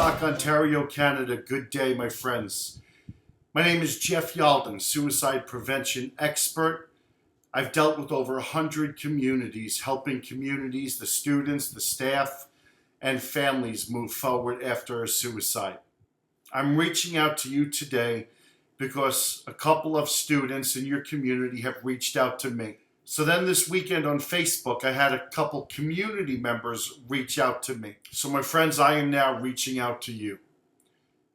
Woodstock, Ontario, Canada. Good day, my friends. My name is Jeff Yalden, suicide prevention expert. I've dealt with over 100 communities, helping communities, the students, the staff, and families move forward after a suicide. I'm reaching out to you today because a couple of students in your community have reached out to me. So then this weekend on Facebook, I had a couple community members reach out to me. So my friends, I am now reaching out to you.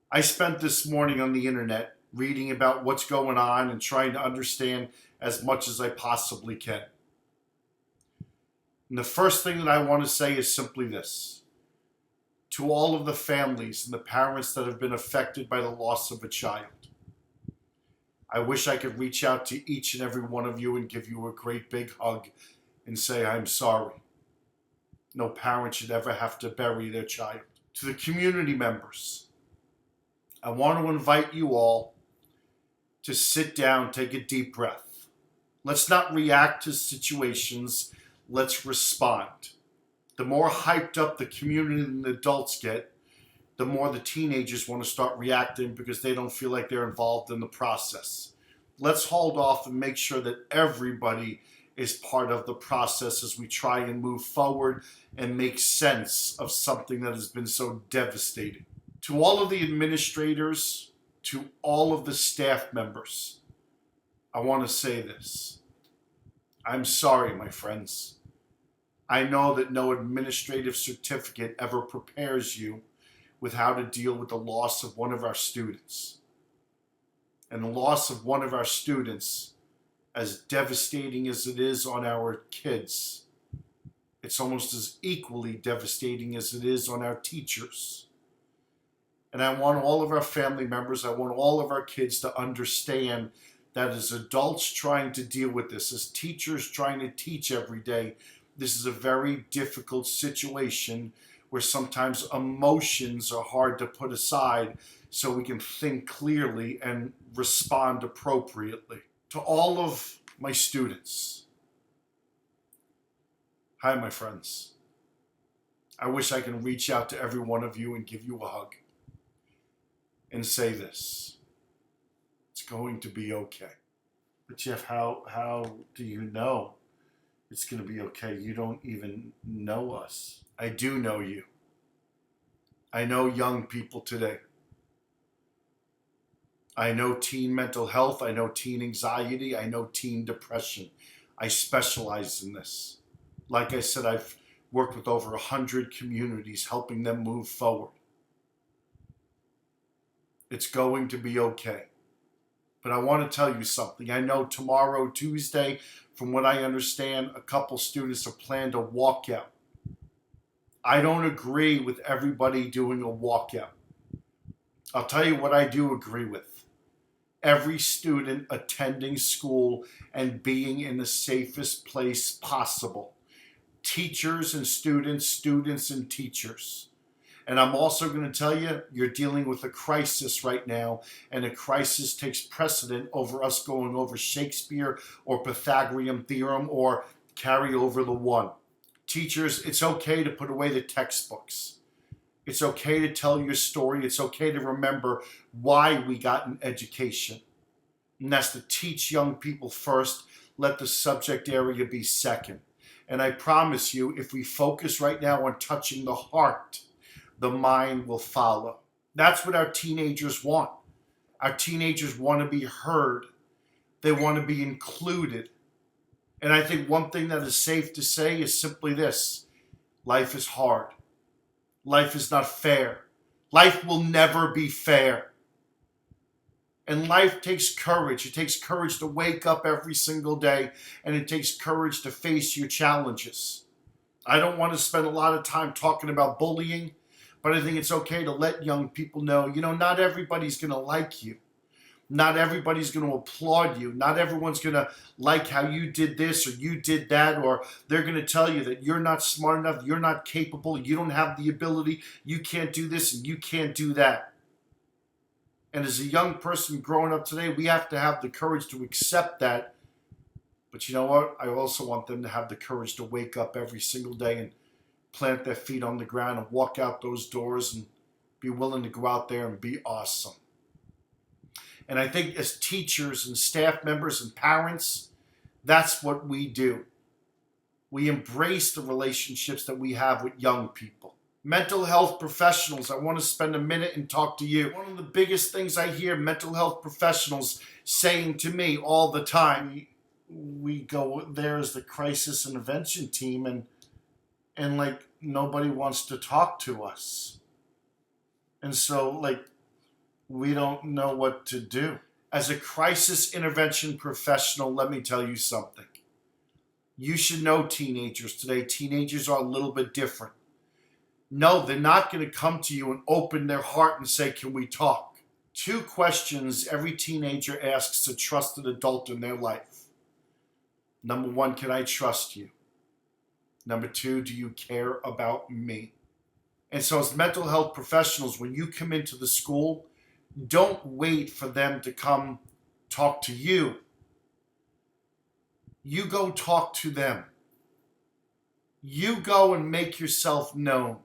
I spent this morning on the internet reading about what's going on and trying to understand as much as I possibly can. And the first thing that I want to say is simply this. To all of the families and the parents that have been affected by the loss of a child, I wish I could reach out to each and every one of you and give you a great big hug and say, I'm sorry. No parent should ever have to bury their child. To the community members, I want to invite you all to sit down, take a deep breath. Let's not react to situations. Let's respond. The more hyped up the community and the adults get, the more the teenagers want to start reacting because they don't feel like they're involved in the process. Let's hold off and make sure that everybody is part of the process as we try and move forward and make sense of something that has been so devastating. To all of the administrators, to all of the staff members, I want to say this. I'm sorry, my friends. I know that no administrative certificate ever prepares you with how to deal with the loss of one of our students. And the loss of one of our students, as devastating as it is on our kids, it's almost as equally devastating as it is on our teachers. And I want all of our family members, I want all of our kids to understand that as adults trying to deal with this, as teachers trying to teach every day, this is a very difficult situation where sometimes emotions are hard to put aside so we can think clearly and respond appropriately. To all of my students, hi, my friends. I wish I can reach out to every one of you and give you a hug and say this. It's going to be okay. But Jeff, how do you know it's going to be okay? You don't even know us. I do know you. I know young people today. I know teen mental health. I know teen anxiety. I know teen depression. I specialize in this. Like I said, I've worked with over 100 communities, helping them move forward. It's going to be okay. But I want to tell you something. I know tomorrow, Tuesday, from what I understand, a couple students have planned a walkout. I don't agree with everybody doing a walkout. I'll tell you what I do agree with. Every student attending school and being in the safest place possible. Teachers and students, students and teachers. And I'm also going to tell you, you're dealing with a crisis right now, and a crisis takes precedent over us going over Shakespeare or Pythagorean theorem or carry over the one. Teachers, it's okay to put away the textbooks. It's okay to tell your story. It's okay to remember why we got an education. And that's to teach young people first, let the subject area be second. And I promise you, if we focus right now on touching the heart, the mind will follow. That's what our teenagers want. Our teenagers want to be heard. They want to be included. And I think one thing that is safe to say is simply this. Life is hard. Life is not fair. Life will never be fair. And life takes courage. It takes courage to wake up every single day, and it takes courage to face your challenges. I don't want to spend a lot of time talking about bullying, but I think it's okay to let young people know, not everybody's going to like you. Not everybody's going to applaud you. Not everyone's going to like how you did this or you did that, or they're going to tell you that you're not smart enough, you're not capable, you don't have the ability, you can't do this and you can't do that. And as a young person growing up today, we have to have the courage to accept that. But you know what? I also want them to have the courage to wake up every single day and plant their feet on the ground and walk out those doors and be willing to go out there and be awesome. And I think as teachers and staff members and parents, that's what we do. We embrace the relationships that we have with young people. Mental health professionals, I want to spend a minute and talk to you. One of the biggest things I hear mental health professionals saying to me all the time, we go there as the crisis intervention team and like nobody wants to talk to us. And so like we don't know what to do. As a crisis intervention professional, let me tell you something. You should know teenagers today. Teenagers are a little bit different. No, they're not going to come to you and open their heart and say, can we talk? 2 questions every teenager asks a trusted adult in their life. Number 1, can I trust you? Number 2, do you care about me? And so as mental health professionals, when you come into the school, don't wait for them to come talk to you. You go talk to them. You go and make yourself known.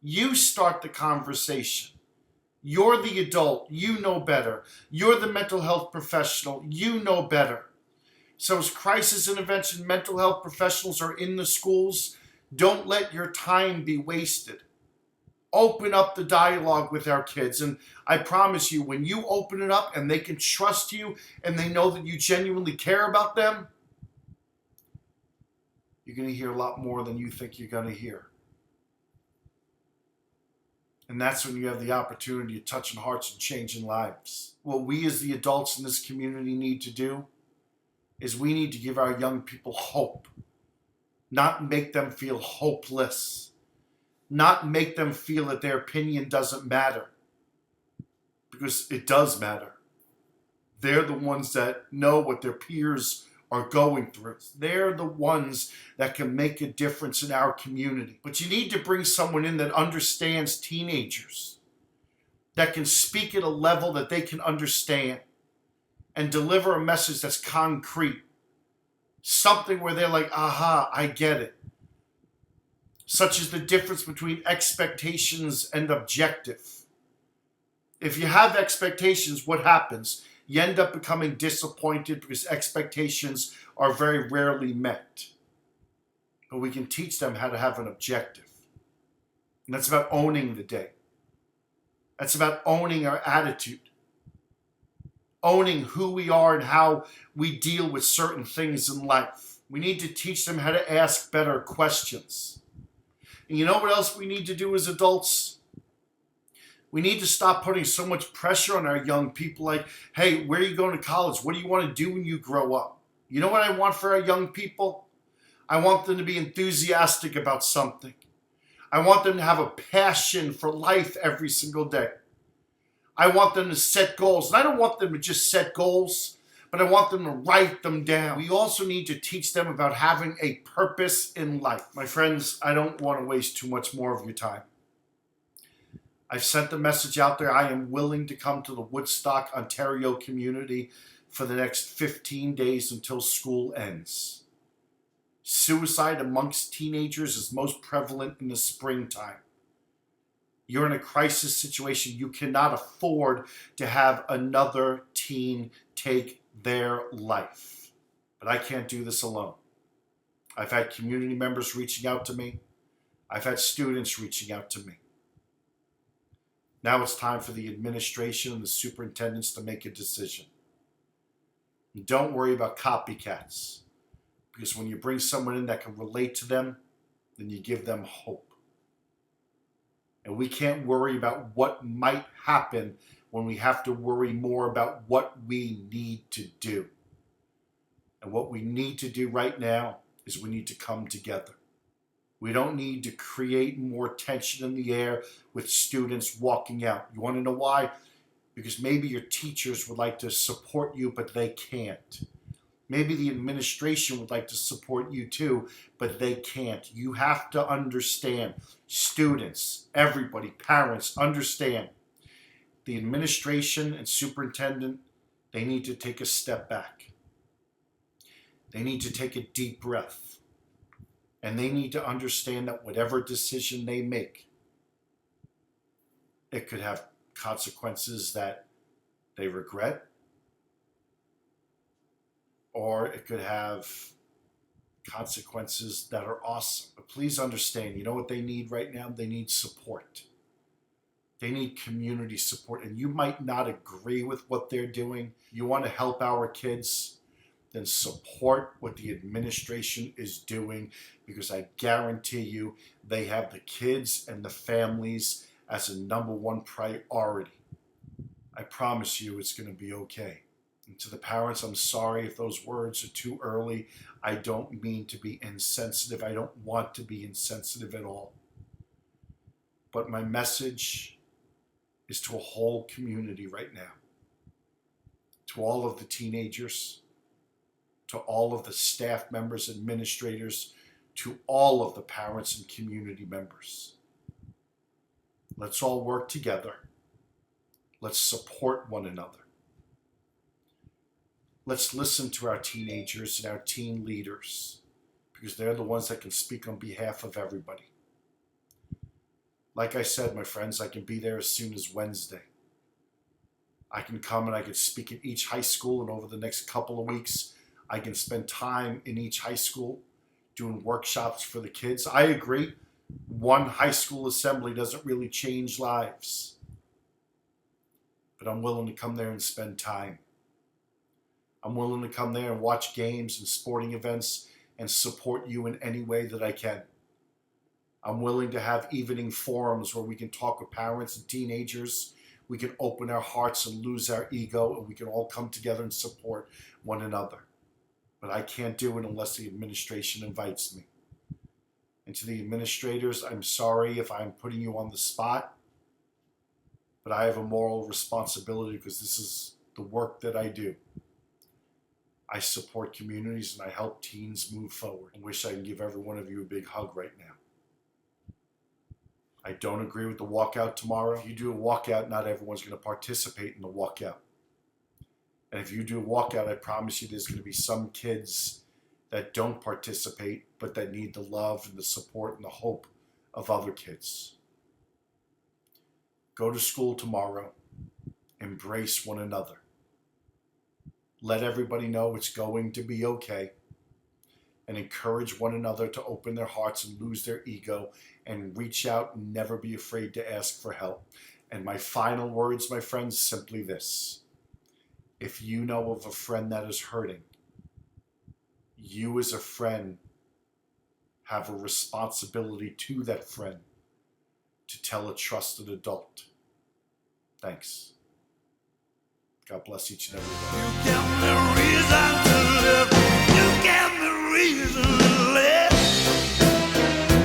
You start the conversation. You're the adult. You know better. You're the mental health professional. You know better. So as crisis intervention mental health professionals are in the schools, don't let your time be wasted. Open up the dialogue with our kids. And I promise you, when you open it up and they can trust you and they know that you genuinely care about them, you're going to hear a lot more than you think you're going to hear. And that's when you have the opportunity of touching hearts and changing lives. What we as the adults in this community need to do is we need to give our young people hope. Not make them feel hopeless. Not make them feel that their opinion doesn't matter. Because it does matter. They're the ones that know what their peers are going through. They're the ones that can make a difference in our community. But you need to bring someone in that understands teenagers, that can speak at a level that they can understand and deliver a message that's concrete. Something where they're like, aha, I get it. Such as the difference between expectations and objective. If you have expectations, what happens? You end up becoming disappointed because expectations are very rarely met. But we can teach them how to have an objective. And that's about owning the day. That's about owning our attitude. Owning who we are and how we deal with certain things in life. We need to teach them how to ask better questions. And you know what else we need to do as adults? We need to stop putting so much pressure on our young people like, hey, where are you going to college? What do you want to do when you grow up? You know what I want for our young people? I want them to be enthusiastic about something. I want them to have a passion for life every single day. I want them to set goals. And I don't want them to just set goals, but I want them to write them down. We also need to teach them about having a purpose in life. My friends, I don't want to waste too much more of your time. I've sent the message out there. I am willing to come to the Woodstock, Ontario community for the next 15 days until school ends. Suicide amongst teenagers is most prevalent in the springtime. You're in a crisis situation. You cannot afford to have another teen take their life. But I can't do this alone. I've had community members reaching out to me. I've had students reaching out to me. Now it's time for the administration and the superintendents to make a decision. And don't worry about copycats. Because when you bring someone in that can relate to them, then you give them hope. And we can't worry about what might happen when we have to worry more about what we need to do. And what we need to do right now is we need to come together. We don't need to create more tension in the air with students walking out. You want to know why? Because maybe your teachers would like to support you, but they can't. Maybe the administration would like to support you too, but they can't. You have to understand. Students, everybody, parents, understand. The administration and superintendent, they need to take a step back. They need to take a deep breath. And they need to understand that whatever decision they make, It could have consequences that they regret, or it could have consequences that are awesome. But please understand, you know what they need right now? They need support. They need community support. And you might not agree with what they're doing. You want to help our kids, then support what the administration is doing, because I guarantee you they have the kids and the families as a number one priority. I promise you it's going to be okay. And to the parents, I'm sorry if those words are too early. I don't mean to be insensitive. I don't want to be insensitive at all. But my message is to a whole community right now. To all of the teenagers, to all of the staff members, administrators, to all of the parents and community members. Let's all work together. Let's support one another. Let's listen to our teenagers and our teen leaders, because they're the ones that can speak on behalf of everybody. Like I said, my friends, I can be there as soon as Wednesday. I can come and I can speak at each high school, and over the next couple of weeks, I can spend time in each high school doing workshops for the kids. I agree, one high school assembly doesn't really change lives, but I'm willing to come there and spend time. I'm willing to come there and watch games and sporting events and support you in any way that I can. I'm willing to have evening forums where we can talk with parents and teenagers. We can open our hearts and lose our ego, and we can all come together and support one another. But I can't do it unless the administration invites me. And to the administrators, I'm sorry if I'm putting you on the spot, but I have a moral responsibility because this is the work that I do. I support communities and I help teens move forward. I wish I could give every one of you a big hug right now. I don't agree with the walkout tomorrow. If you do a walkout, not everyone's going to participate in the walkout. And if you do a walkout, I promise you there's going to be some kids that don't participate, but that need the love and the support and the hope of other kids. Go to school tomorrow. Embrace one another. Let everybody know it's going to be okay, and encourage one another to open their hearts and lose their ego and reach out and never be afraid to ask for help. And my final words, my friends, simply this. If you know of a friend that is hurting, you as a friend have a responsibility to that friend to tell a trusted adult. Thanks. God bless each and every one.